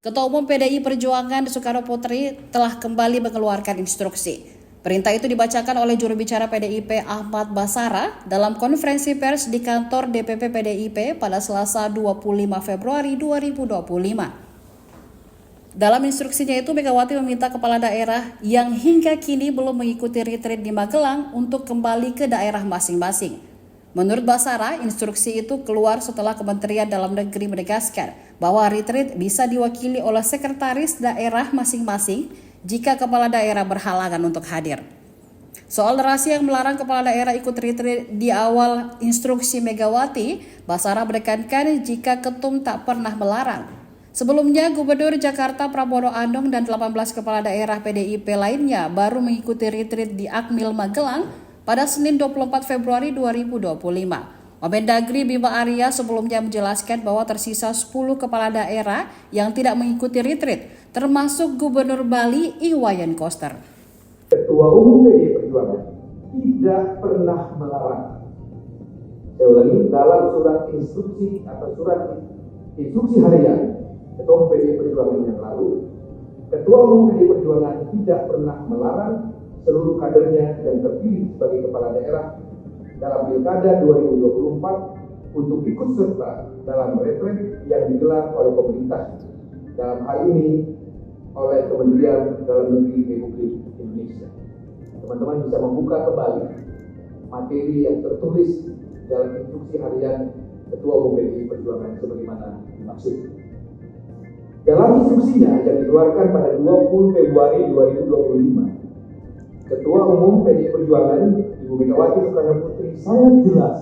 Ketua Umum PDI Perjuangan Soekarno Putri telah kembali mengeluarkan instruksi. Perintah itu dibacakan oleh juru bicara PDIP Ahmad Basara dalam konferensi pers di kantor DPP PDIP pada Selasa 25 Februari 2025. Dalam instruksinya itu, Megawati meminta kepala daerah yang hingga kini belum mengikuti retreat di Magelang untuk kembali ke daerah masing-masing. Menurut Basara, instruksi itu keluar setelah Kementerian Dalam Negeri menegaskan bahwa retreat bisa diwakili oleh sekretaris daerah masing-masing jika kepala daerah berhalangan untuk hadir. Soal narasi yang melarang kepala daerah ikut retreat di awal instruksi Megawati, Basara menekankan jika ketum tak pernah melarang. Sebelumnya, Gubernur Jakarta Pramono Anung dan 18 kepala daerah PDIP lainnya baru mengikuti retreat di Akmil Magelang pada Senin 24 Februari 2025. Mendagri Bima Arya sebelumnya menjelaskan bahwa tersisa 10 kepala daerah yang tidak mengikuti retreat, termasuk Gubernur Bali Iwayan Koster. Ketua Umum PDI Perjuangan tidak pernah melarang. Saya ulangi, dalam surat instruksi atau surat instruksi harian Ketua Umum PDI Perjuangan yang lalu, Ketua Umum PDI Perjuangan tidak pernah melarang seluruh kadernya yang terpilih sebagai kepala daerah dalam Pilkada 2024 untuk ikut serta dalam retreat yang digelar oleh pemerintah, dalam hal ini oleh Kementerian Dalam Negeri Republik Indonesia. Teman-teman bisa membuka kembali materi yang tertulis dalam instruksi harian Ketua Umum PDI Perjuangan sebagaimana dimaksud. Dalam instruksinya yang dikeluarkan pada 20 Februari 2025, Ketua Umum PDI Perjuangan Ibu Megawati Soekarno Putri sangat jelas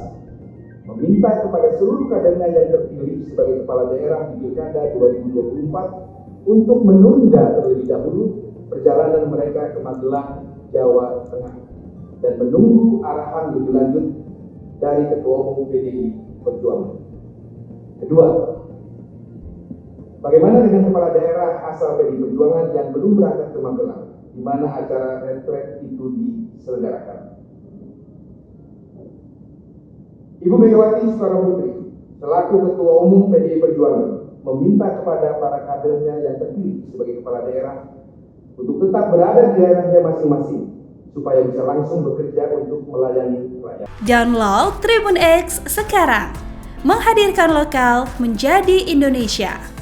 meminta kepada seluruh kadernya yang terpilih sebagai kepala daerah di Pilkada 2024 untuk menunda terlebih dahulu perjalanan mereka ke Magelang, Jawa Tengah, dan menunggu arahan lebih lanjut dari Ketua Umum PDI Perjuangan. Kedua, bagaimana dengan kepala daerah asal PDI Perjuangan yang belum berangkat ke Magelang, di mana acara retreat itu diselenggarakan? Ibu Megawati Soekarno Putri selaku Ketua Umum PDI Perjuangan meminta kepada para kadernya yang terpilih sebagai kepala daerah untuk tetap berada di daerahnya masing-masing supaya bisa langsung bekerja untuk melayani rakyat. Download Tribun X sekarang, menghadirkan lokal menjadi Indonesia.